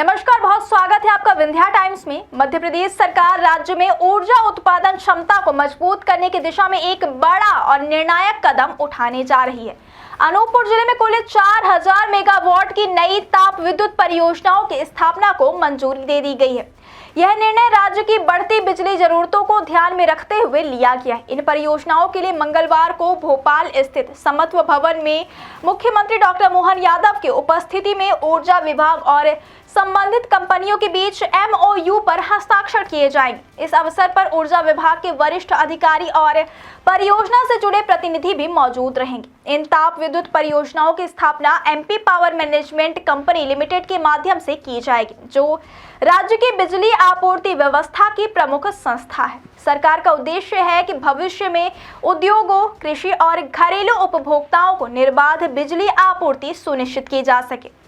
नमस्कार, बहुत स्वागत है आपका विंध्या टाइम्स में। मध्य प्रदेश सरकार राज्य में ऊर्जा उत्पादन क्षमता को मजबूत करने की दिशा में एक बड़ा और निर्णायक कदम उठाने जा रही है। अनूपपुर जिले में कुल 4000 मेगावाट की नई ताप विद्युत परियोजनाओं की स्थापना को मंजूरी दे दी गई है। यह निर्णय राज्य की बढ़ती बिजली जरूरतों को ध्यान में रखते हुए लिया गया है। इन परियोजनाओं के लिए मंगलवार को भोपाल स्थित समत्व भवन में मुख्यमंत्री डॉक्टर मोहन यादव की उपस्थिति में ऊर्जा विभाग और संबंधित कंपनियों के बीच MOU पर हस्ताक्षर किए जाएंगे। इस अवसर पर ऊर्जा विभाग के वरिष्ठ अधिकारी और परियोजना से जुड़े प्रतिनिधि भी मौजूद रहेंगे। इन ताप विद्युत परियोजनाओं की स्थापना MP power management company limited के माध्यम से की जाएगी, जो राज्य की बिजली आपूर्ति व्यवस्था की प्रमुख संस्था है। सरकार का उद्देश्य है कि भविष्य में उद्योगों, कृषि और घरेलू उपभोक्ताओं को निर्बाध बिजली आपूर्ति सुनिश्चित की जा सके।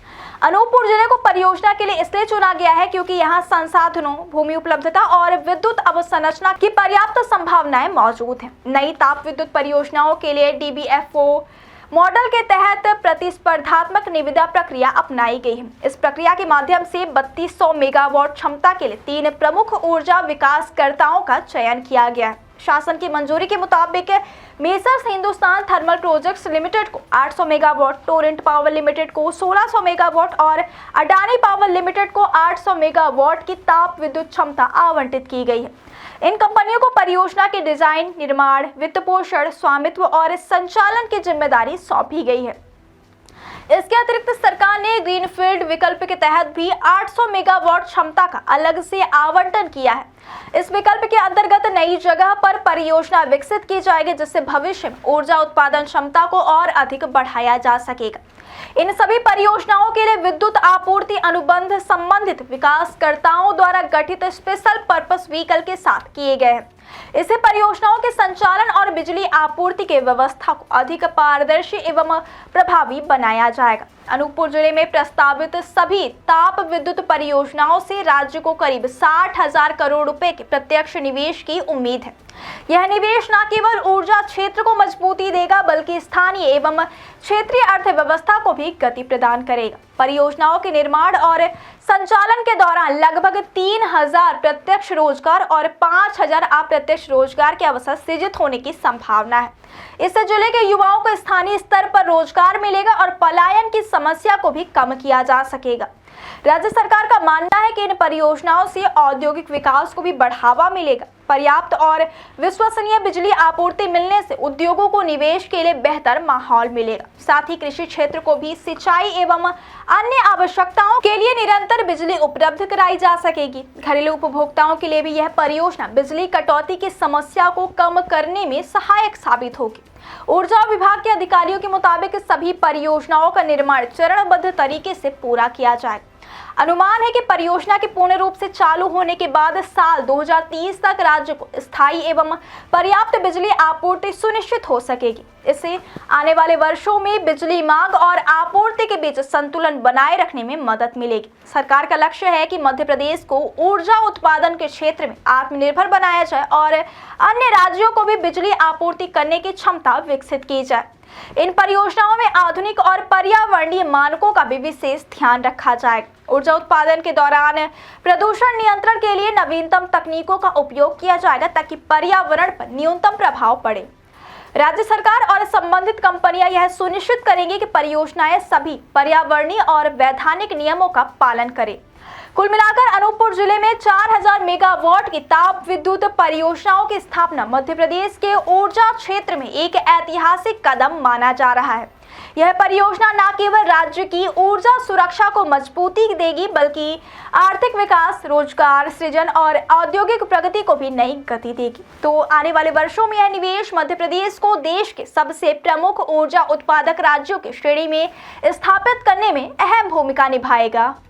अनूपपुर जिले को परियोजना के लिए इसलिए चुना गया है क्योंकि यहाँ संसाधनों, भूमि उपलब्धता और विद्युत अवसंरचना की पर्याप्त संभावनाएं मौजूद हैं। नई ताप विद्युत परियोजनाओं के लिए DBFO मॉडल के तहत प्रतिस्पर्धात्मक निविदा प्रक्रिया अपनाई गई है। इस प्रक्रिया के माध्यम से 3200 मेगावाट क्षमता के लिए 3 प्रमुख ऊर्जा विकासकर्ताओं का चयन किया गया है। शासन की मंजूरी के मुताबिक messrs Hindustan thermal projects limited को 800 मेगावाट, टोरेंट पावर लिमिटेड को 1600 मेगावाट और अडानी पावर लिमिटेड को 800 मेगावाट की ताप विद्युत क्षमता आवंटित की गई है। इन कंपनियों को परियोजना के डिजाइन, निर्माण, वित्तपोषण, स्वामित्व और संचालन की जिम्मेदारी सौंपी गई है। इसके अतिरिक्त सरकार ने ग्रीनफील्ड विकल्प के तहत भी 800 मेगावाट क्षमता का अलग से आवंटन किया है। इस विकल्प के अंतर्गत नई जगह पर परियोजना विकसित की जाएगी, जिससे भविष्य में ऊर्जा उत्पादन क्षमता को और अधिक बढ़ाया जा सकेगा। इन सभी परियोजनाओं के लिए विद्युत आपूर्ति अनुबंध संबंधित विकासकर्ताओं द्वारा गठित स्पेशल पर्पस व्हीकल के साथ किए गए हैं। इससे परियोजनाओं के संचालन और बिजली आपूर्ति के व्यवस्था को अधिक पारदर्शी एवं प्रभावी बनाया जाएगा। अनूपपुर जिले में प्रस्तावित सभी ताप विद्युत परियोजनाओं से राज्य को करीब 60,000 करोड़ रुपए के प्रत्यक्ष निवेश की उम्मीद है। यह निवेश न केवल ऊर्जा क्षेत्र को मजबूती देगा, बल्कि स्थानीय एवं क्षेत्रीय अर्थव्यवस्था को भी गति प्रदान करेगा। परियोजनाओं के निर्माण और संचालन के दौरान लगभग 3000 प्रत्यक्ष रोजगार और 5000 अप्रत्यक्ष रोजगार के अवसर सृजित होने की संभावना है। इससे जिले के युवाओं को स्थानीय स्तर पर रोजगार मिलेगा और पलायन की समस्या को भी कम किया जा सकेगा। राज्य सरकार का मानना है कि इन परियोजनाओं से औद्योगिक विकास को भी बढ़ावा मिलेगा। पर्याप्त और विश्वसनीय बिजली आपूर्ति मिलने से उद्योगों को निवेश के लिए बेहतर माहौल मिलेगा। साथ ही कृषि क्षेत्र को भी सिंचाई एवं अन्य आवश्यकताओं के लिए निरंतर बिजली उपलब्ध कराई जा सकेगी। घरेलू उपभोक्ताओं के लिए भी यह परियोजना बिजली कटौती की समस्या को कम करने में सहायक साबित होगी। ऊर्जा विभाग के अधिकारियों के मुताबिक सभी परियोजनाओं का निर्माण चरणबद्ध तरीके से पूरा किया जाएगा। अनुमान है कि परियोजना के पूर्ण रूप से चालू होने के बाद साल 2030 तक राज्य को स्थायी एवं पर्याप्त बिजली आपूर्ति सुनिश्चित हो सकेगी। इससे आने वाले वर्षों में बिजली मांग और आपूर्ति के बीच संतुलन बनाए रखने में मदद मिलेगी। सरकार का लक्ष्य है कि मध्य प्रदेश को ऊर्जा उत्पादन के क्षेत्र में आत्मनिर्भर बनाया जाए और अन्य राज्यों को भी बिजली आपूर्ति करने की क्षमता विकसित की जाए। इन परियोजनाओं में आधुनिक और पर्यावरणीय मानकों का भी विशेष ध्यान रखा जाएगा। ऊर्जा उत्पादन के दौरान प्रदूषण नियंत्रण के लिए नवीनतम तकनीकों का उपयोग किया जाएगा, ताकि पर्यावरण पर न्यूनतम प्रभाव पड़े। राज्य सरकार और संबंधित कंपनियां यह सुनिश्चित करेंगी कि परियोजनाएं सभी पर्यावरणीय और वैधानिक नियमों का पालन करें। कुल मिलाकर अनूपपुर जिले में 4000 मेगावाट की ताप विद्युत परियोजनाओं की स्थापना मध्य प्रदेश के ऊर्जा क्षेत्र में एक ऐतिहासिक कदम माना जा रहा है। यह परियोजना न केवल राज्य की ऊर्जा सुरक्षा को मजबूती देगी, बल्कि आर्थिक विकास, रोजगार सृजन और औद्योगिक प्रगति को भी नई गति देगी। तो आने वाले वर्षों में यह निवेश मध्य प्रदेश को देश के सबसे प्रमुख ऊर्जा उत्पादक राज्यों की श्रेणी में स्थापित करने में अहम भूमिका निभाएगा।